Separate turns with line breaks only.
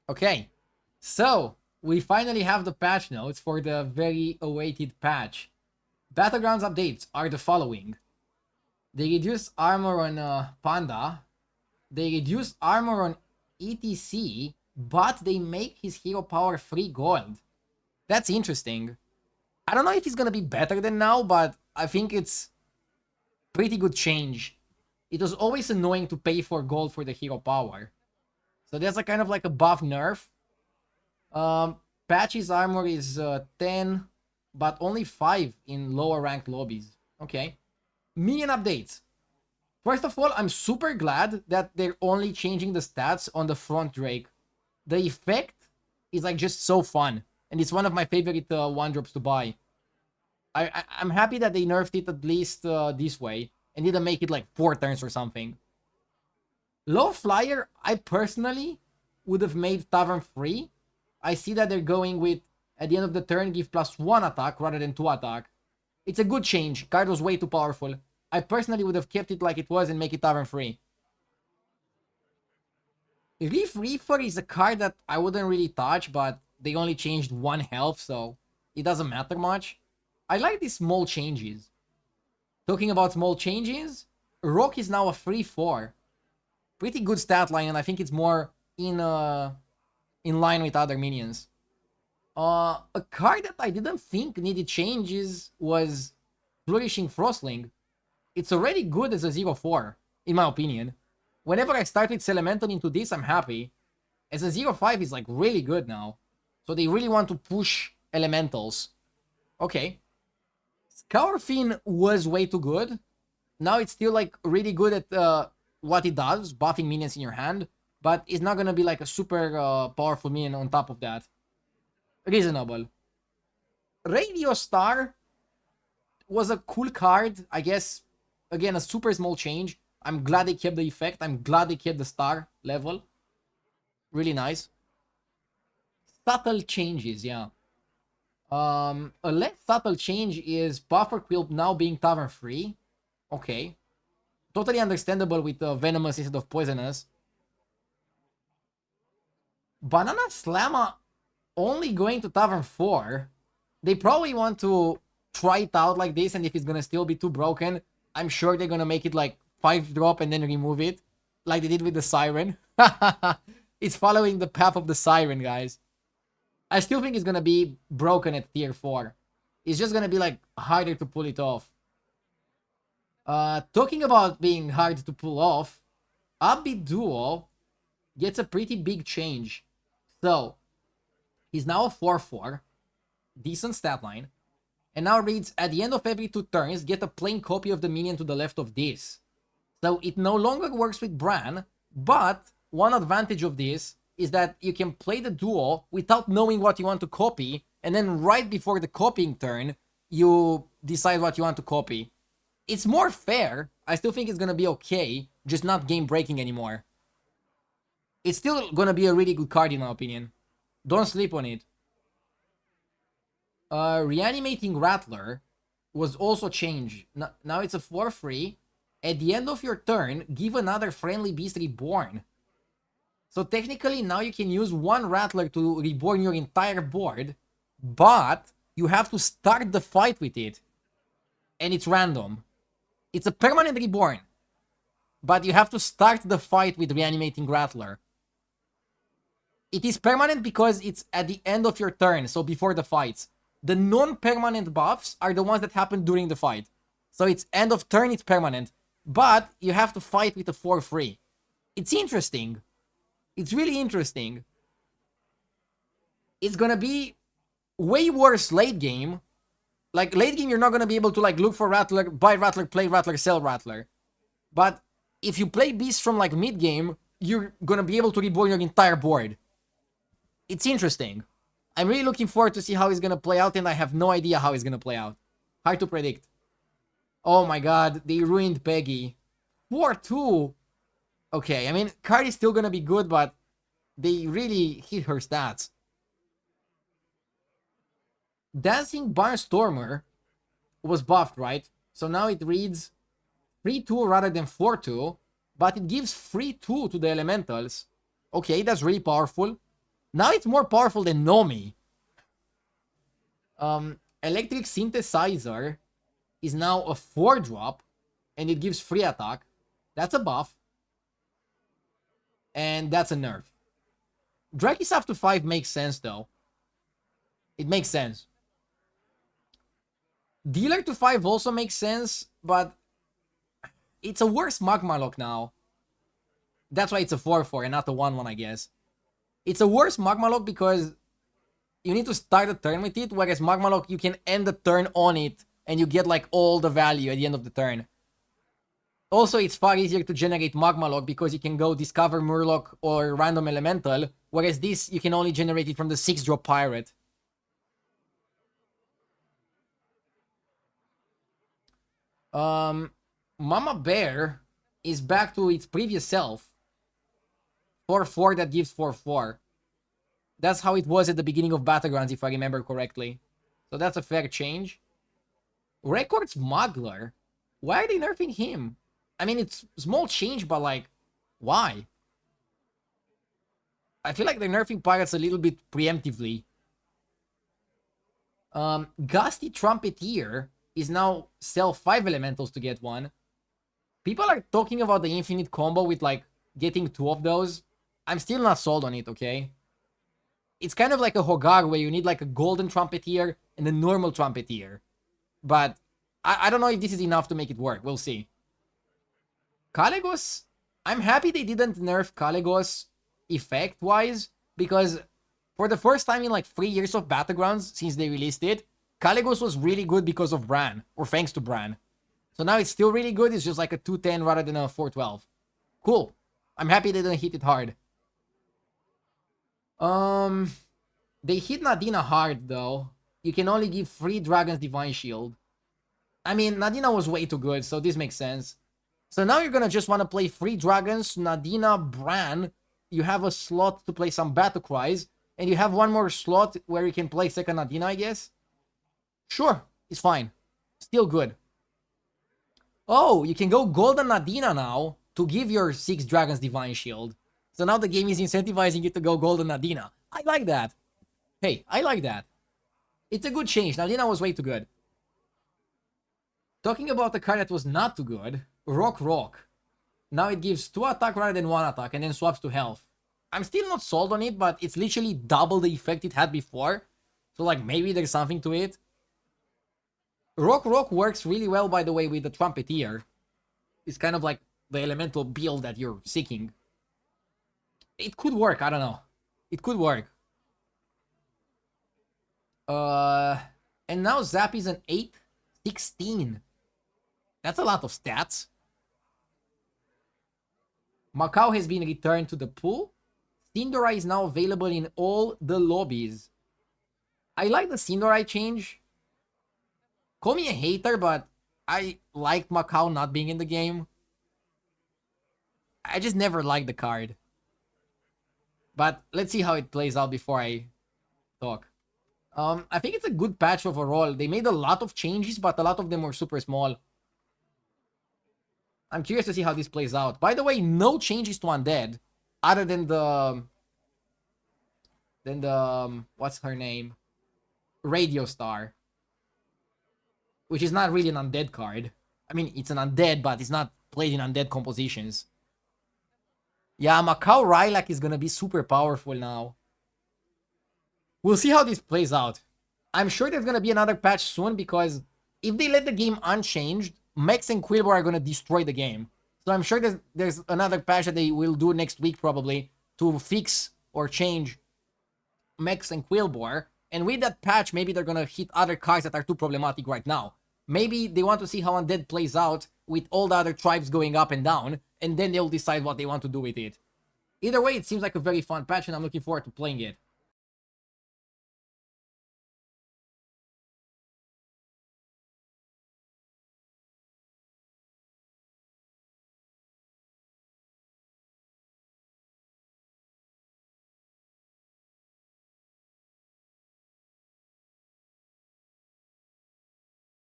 Okay, so we finally have the patch notes for the very awaited patch. Battlegrounds updates are the following. They reduce armor on Panda. They reduce armor on ETC, but they make his hero power 3 gold. That's interesting. I don't know if he's gonna be better than now, but I think it's pretty good change. It was always annoying to pay for gold for the hero power. So there's a kind of like a buff nerf. Patch's armor is 10, but only 5 in lower ranked lobbies. Okay. Minion updates. First of all, I'm super glad that they're only changing the stats on the front Drake. The effect is like just so fun, and it's one of my favorite one drops to buy. I'm happy that they nerfed it at least this way and didn't make it like 4 turns or something. Low flyer, I personally would have made Tavern free. I see that they're going with, at the end of the turn, give +1 attack rather than 2 attack. It's a good change. Card was way too powerful. I personally would have kept it like it was and make it Tavern free. Reef Reaper is a card that I wouldn't really touch, but they only changed 1 health, so it doesn't matter much. I like these small changes. Talking about small changes, Rock is now a 3/4. Pretty good stat line, and I think it's more in line with other minions. A card that I didn't think needed changes was Flourishing Frostling. It's already good as a 0/4, in my opinion. Whenever I start with Elemental into this, I'm happy. As a 0/5 is like really good now. So they really want to push elementals. Okay. Scourfin was way too good. Now it's still like really good at what it does, buffing minions in your hand. But it's not gonna be like a super powerful minion on top of that. Reasonable. Radio Star was a cool card. I guess, again, a super small change. I'm glad they kept the effect. I'm glad they kept the star level. Really nice. Subtle changes, yeah. A less subtle change is Buffer Quill now being Tavern free. Okay. Totally understandable with Venomous instead of Poisonous. Banana Slammer only going to Tavern 4. They probably want to try it out like this, and if it's gonna still be too broken, I'm sure they're gonna make it like 5-drop and then remove it. Like they did with the Siren. It's following the path of the Siren, guys. I still think it's gonna be broken at tier 4. It's just gonna be like harder to pull it off. Talking about being hard to pull off, Upbeat Duo gets a pretty big change. So, he's now a 4/4, decent stat line, and now reads, at the end of every 2 turns, get a plain copy of the minion to the left of this. So it no longer works with Bran, but one advantage of this is that you can play the duo without knowing what you want to copy, and then right before the copying turn, you decide what you want to copy. It's more fair. I still think it's gonna be okay, just not game breaking anymore. It's still gonna be a really good card in my opinion. Don't sleep on it. Reanimating Rattler was also changed. Now it's a 4/3. At the end of your turn, give another friendly beast reborn. So technically now you can use 1 Rattler to reborn your entire board, but you have to start the fight with it. And it's random. It's a permanent reborn, but you have to start the fight with Reanimating Rattler. It is permanent because it's at the end of your turn, so before the fights. The non-permanent buffs are the ones that happen during the fight. So it's end of turn, it's permanent. But you have to fight with a 4/3. It's interesting. It's really interesting. It's gonna be way worse late game. Like, late game, you're not gonna be able to, like, look for Rattler, buy Rattler, play Rattler, sell Rattler. But if you play Beast from, like, mid-game, you're gonna be able to reborn your entire board. It's interesting. I'm really looking forward to see how he's gonna play out, and I have no idea how he's gonna play out. Hard to predict. Oh my god, they ruined Peggy. 4/2. Okay, I mean, card is still gonna be good, but they really hit her stats. Dancing Barnstormer was buffed, right? So now it reads 3/2 rather than 4/2, but it gives 3/2 to the elementals. Okay, that's really powerful. Now it's more powerful than Nomi. Electric Synthesizer is now a 4-drop, and it gives free attack. That's a buff. And that's a nerf. Drakisaf to 5 makes sense, though. It makes sense. Dealer to 5 also makes sense, but it's a worse Magma Lock now. That's why it's a 4-4 and not a 1-1, I guess. It's a worse Magma Lock because you need to start a turn with it, whereas Magma Lock, you can end the turn on it, and you get, like, all the value at the end of the turn. Also, it's far easier to generate Magma Lock because you can go Discover Murloc or Random Elemental, whereas this, you can only generate it from the 6-drop Pirate. Mama Bear is back to its previous self. 4-4 that gives 4-4. That's how it was at the beginning of Battlegrounds, if I remember correctly. So that's a fair change. Record Smuggler. Why are they nerfing him? I mean, it's small change, but like, why? I feel like they're nerfing Pirates a little bit preemptively. Gusty Trumpeteer is now sell 5 elementals to get 1. People are talking about the infinite combo with like getting 2 of those. I'm still not sold on it, okay? It's kind of like a Hogar where you need like a golden Trumpeteer and a normal Trumpeteer. But I don't know if this is enough to make it work. We'll see. Kalegos, I'm happy they didn't nerf Kalegos effect-wise, because for the first time in like 3 years of Battlegrounds since they released it, Kalegos was really good because of Bran, or thanks to Bran. So now it's still really good, it's just like a 210 rather than a 412. Cool. I'm happy they didn't hit it hard. They hit Nadina hard though. You can only give 3 Dragon's Divine Shield. I mean, Nadina was way too good, so this makes sense. So now you're gonna just want to play 3 Dragons, Nadina, Bran. You have a slot to play some Battle Cries, and you have one more slot where you can play second Nadina, I guess. Sure, it's fine. Still good. Oh, you can go Golden Nadina now to give your 6 Dragons Divine Shield. So now the game is incentivizing you to go Golden Nadina. I like that. Hey, I like that. It's a good change. Nadina was way too good. Talking about the card that was not too good, Rock. Now it gives 2 attack rather than 1 attack and then swaps to health. I'm still not sold on it, but it's literally double the effect it had before. So like maybe there's something to it. Rock works really well, by the way, with the Trumpeteer. It's kind of like the elemental build that you're seeking. It could work, I don't know. It could work. And now Zap is an 8-16. That's a lot of stats. Macau has been returned to the pool. Cinderai is now available in all the lobbies. I like the Cinderai change. Call me a hater, but I liked Macau not being in the game. I just never liked the card. But let's see how it plays out before I talk. I think it's a good patch overall. They made a lot of changes, but a lot of them were super small. I'm curious to see how this plays out. By the way, no changes to Undead, other than the what's her name? Radio Star. Which is not really an Undead card. I mean, it's an Undead, but it's not played in Undead compositions. Yeah, Macau Rylak is gonna be super powerful now. We'll see how this plays out. I'm sure there's gonna be another patch soon, because if they let the game unchanged, Mex and Quilbo are gonna destroy the game. So I'm sure there's another patch that they will do next week probably to fix or change Mex and Quilboar. And with that patch, maybe they're gonna hit other cards that are too problematic right now. Maybe they want to see how Undead plays out with all the other tribes going up and down, and then they'll decide what they want to do with it. Either way, it seems like a very fun patch, and I'm looking forward to playing it.